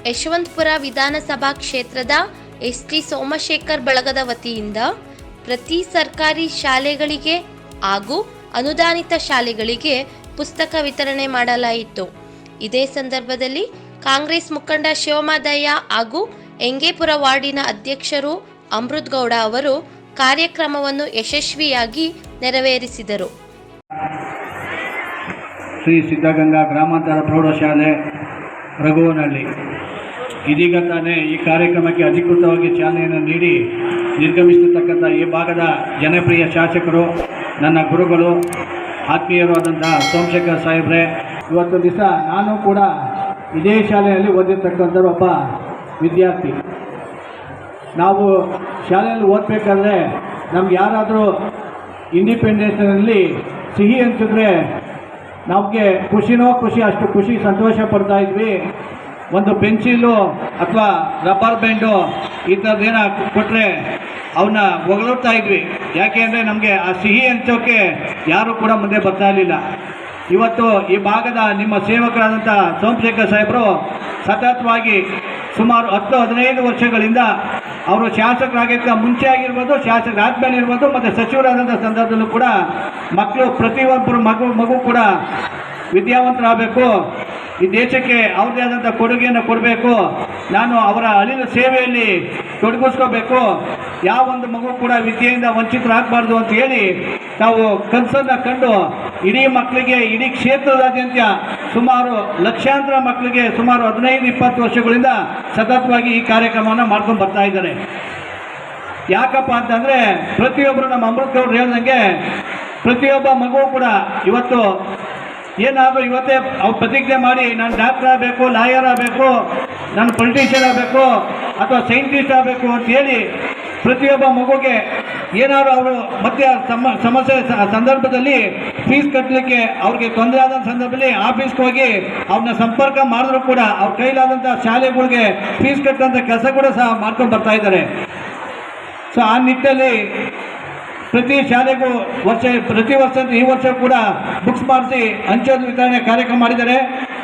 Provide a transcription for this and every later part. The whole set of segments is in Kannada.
ಯಶವಂತಪುರ ವಿಧಾನಸಭಾ ಕ್ಷೇತ್ರದ ಎಸ್ಟಿ ಸೋಮಶೇಖರ್ ಬಳಗದ ವತಿಯಿಂದ ಪ್ರತಿ ಸರ್ಕಾರಿ ಶಾಲೆಗಳಿಗೆ ಹಾಗೂ ಅನುದಾನಿತ ಶಾಲೆಗಳಿಗೆ ಪುಸ್ತಕ ವಿತರಣೆ ಮಾಡಲಾಯಿತು. ಇದೇ ಸಂದರ್ಭದಲ್ಲಿ ಕಾಂಗ್ರೆಸ್ ಮುಖಂಡ ಶಿವಮದಯ್ಯ ಹಾಗೂ ಎಂಗೇಪುರ ವಾರ್ಡಿನ ಅಧ್ಯಕ್ಷರು ಅಮೃತ್ ಗೌಡ ಅವರು ಕಾರ್ಯಕ್ರಮವನ್ನು ಯಶಸ್ವಿಯಾಗಿ ನೆರವೇರಿಸಿದರು. ಶ್ರೀ ಸಿದ್ಧಗಂಗಾ ಗ್ರಾಮಾಂತರ ಪ್ರೌಢಶಾಲೆ ರಘುವನಹಳ್ಳಿ ಇದೀಗ ತಾನೇ ಈ ಕಾರ್ಯಕ್ರಮಕ್ಕೆ ಅಧಿಕೃತವಾಗಿ ಚಾಲನೆಯನ್ನು ನೀಡಿ ನಿರ್ಗಮಿಸತಕ್ಕಂಥ ಈ ಭಾಗದ ಜನಪ್ರಿಯ ಶಾಸಕರು, ನನ್ನ ಗುರುಗಳು, ಆತ್ಮೀಯರು ಆದಂತಹ ಸೋಮಶೇಖರ್ ಸಾಹೇಬ್ರೆ, ಇವತ್ತು ದಿವಸ ನಾನು ಕೂಡ ಇದೇ ಶಾಲೆಯಲ್ಲಿ ಓದಿರ್ತಕ್ಕಂಥ ಒಬ್ಬ ವಿದ್ಯಾರ್ಥಿ. ನಾವು ಶಾಲೆಯಲ್ಲಿ ಓದಬೇಕಾದ್ರೆ ನಮ್ಗೆ ಯಾರಾದರೂ ಇಂಡಿಪೆಂಡೆನ್ಸ್ನಲ್ಲಿ ಸಿಹಿ ಹಂಚಿದ್ರೆ ನಮಗೆ ಖುಷಿ, ಅಷ್ಟು ಖುಷಿ ಸಂತೋಷ ಪಡ್ತಾ ಇದ್ವಿ. ಒಂದು ಪೆನ್ಸಿಲು ಅಥವಾ ರಬ್ಬರ್ ಬ್ಯಾಂಡು ಈ ಥರದ್ದೇನ ಕೊಟ್ಟರೆ ಅವನ್ನ ಹೊಗಳುತ್ತಾ ಇದ್ವಿ. ಯಾಕೆ ಅಂದರೆ ನಮಗೆ ಆ ಸಿಹಿ ಹಂಚೋಕ್ಕೆ ಯಾರೂ ಕೂಡ ಮುಂದೆ ಬರ್ತಾ ಇರಲಿಲ್ಲ. ಇವತ್ತು ಈ ಭಾಗದ ನಿಮ್ಮ ಸೇವಕರಾದಂಥ ಸೋಮಶೇಖರ್ ಸಾಹೇಬರು ಸತತವಾಗಿ ಸುಮಾರು 10-15 ವರ್ಷಗಳಿಂದ ಅವರು ಶಾಸಕರಾಗಿದ್ದ ಮುಂಚೆ ಆಗಿರ್ಬೋದು, ಶಾಸಕರಾದ್ಮೇಲೆ ಇರ್ಬೋದು, ಮತ್ತು ಸಚಿವರಾದಂಥ ಸಂದರ್ಭದಲ್ಲೂ ಕೂಡ ಮಕ್ಕಳು ಪ್ರತಿಯೊಬ್ಬರು ಮಗು ಕೂಡ ವಿದ್ಯಾವಂತರಾಗಬೇಕು, ಈ ದೇಶಕ್ಕೆ ಅವ್ರದ್ದೇ ಆದಂಥ ಕೊಡುಗೆಯನ್ನು ಕೊಡಬೇಕು, ನಾನು ಅವರ ಅಳಿಲ ಸೇವೆಯಲ್ಲಿ ತೊಡಗಿಸ್ಕೋಬೇಕು, ಯಾವ ಒಂದು ಮಗು ಕೂಡ ವಿದ್ಯೆಯಿಂದ ವಂಚಿತರಾಗಬಾರ್ದು ಅಂತ ಹೇಳಿ ನಾವು ಕನಸನ್ನು ಕಂಡು ಇಡೀ ಮಕ್ಕಳಿಗೆ, ಇಡೀ ಕ್ಷೇತ್ರದಾದ್ಯಂತ ಸುಮಾರು ಲಕ್ಷಾಂತರ ಮಕ್ಕಳಿಗೆ ಸುಮಾರು 15-20 ವರ್ಷಗಳಿಂದ ಸತತವಾಗಿ ಈ ಕಾರ್ಯಕ್ರಮವನ್ನು ಮಾಡ್ಕೊಂಡು ಬರ್ತಾ ಇದ್ದಾರೆ. ಯಾಕಪ್ಪ ಅಂತಂದರೆ ಪ್ರತಿಯೊಬ್ಬರು ನಮ್ಮ ಅಮೃತ್ ಗೌಡ್ರು ಹೇಳ್ದಂಗೆ ಪ್ರತಿಯೊಬ್ಬ ಮಗು ಕೂಡ ಇವತ್ತು ಏನಾದರೂ ಇವತ್ತೇ ಅವ್ರು ಪ್ರತಿಜ್ಞೆ ಮಾಡಿ ನಾನು ಡಾಕ್ಟರ್ ಆಗಬೇಕು, ಲಾಯರ್ ಆಗಬೇಕು, ನಾನು ಪೊಲಿಟಿಷಿಯನ್ ಆಗಬೇಕು ಅಥವಾ ಸೈಂಟಿಸ್ಟ್ ಆಗಬೇಕು ಅಂತ ಹೇಳಿ ಪ್ರತಿಯೊಬ್ಬ ಮಗುಗೆ ಏನಾದರೂ ಅವರು ಮತ್ತೆ ಸಮಸ್ಯೆ ಸಂದರ್ಭದಲ್ಲಿ ಫೀಸ್ ಕಟ್ಟಲಿಕ್ಕೆ ಅವ್ರಿಗೆ ತೊಂದರೆ ಆದ ಸಂದರ್ಭದಲ್ಲಿ ಆಫೀಸ್ಗೆ ಹೋಗಿ ಅವ್ರನ್ನ ಸಂಪರ್ಕ ಮಾಡಿದ್ರು ಕೂಡ ಅವ್ರ ಕೈಲಾದಂಥ ಶಾಲೆಗಳಿಗೆ ಫೀಸ್ ಕಟ್ಟುವಂಥ ಕೆಲಸ ಕೂಡ ಸಹ ಮಾಡ್ಕೊಂಡು ಬರ್ತಾ ಇದ್ದಾರೆ. ಸೊ ಆ ನಿಟ್ಟಿನಲ್ಲಿ ಪ್ರತಿ ಶಾಲೆಗೂ ಪ್ರತಿ ವರ್ಷ ಈ ವರ್ಷ ಕೂಡ ಬುಕ್ಸ್ ಮಾಡಿಸಿ ಹಂಚೋದು ವಿತರಣೆ ಕಾರ್ಯಕ್ರಮ ಮಾಡಿದ್ದಾರೆ.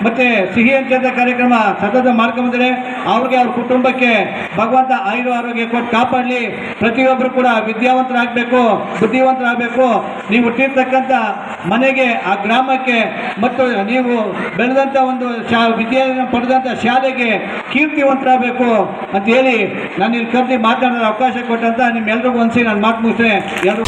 ಮತ್ತು ಸಿಹಿ ಹಂಚೋದ ಕಾರ್ಯಕ್ರಮ ಸತತ ಮಾಡ್ಕೊಂಬಂದರೆ ಅವ್ರಿಗೆ, ಅವ್ರ ಕುಟುಂಬಕ್ಕೆ ಭಗವಂತ ಆರೋಗ್ಯ ಕೊಟ್ಟು ಕಾಪಾಡಲಿ. ಪ್ರತಿಯೊಬ್ಬರು ಕೂಡ ವಿದ್ಯಾವಂತರಾಗಬೇಕು, ಬುದ್ಧಿವಂತರಾಗಬೇಕು. ನೀವು ಹುಟ್ಟಿರ್ತಕ್ಕಂಥ ಮನೆಗೆ, ಆ ಗ್ರಾಮಕ್ಕೆ ಮತ್ತು ನೀವು ಬೆಳೆದಂಥ ಒಂದು ವಿದ್ಯೆಯನ್ನು ಪಡೆದಂಥ ಶಾಲೆಗೆ ಕೀರ್ತಿವಂತರಾಗಬೇಕು ಅಂತ ಹೇಳಿ ನಾನು ಇಲ್ಲಿ ಕರೆದು ಮಾತನಾಡೋ ಅವಕಾಶ ಕೊಟ್ಟಂತ ನಿಮ್ಮೆಲ್ಲರಿಗೂ ಒಂದ್ಸಿ ನಾನು ಮಾತು ಮುಗಿಸ್ತೇನೆ. ಎಲ್ಲರೂ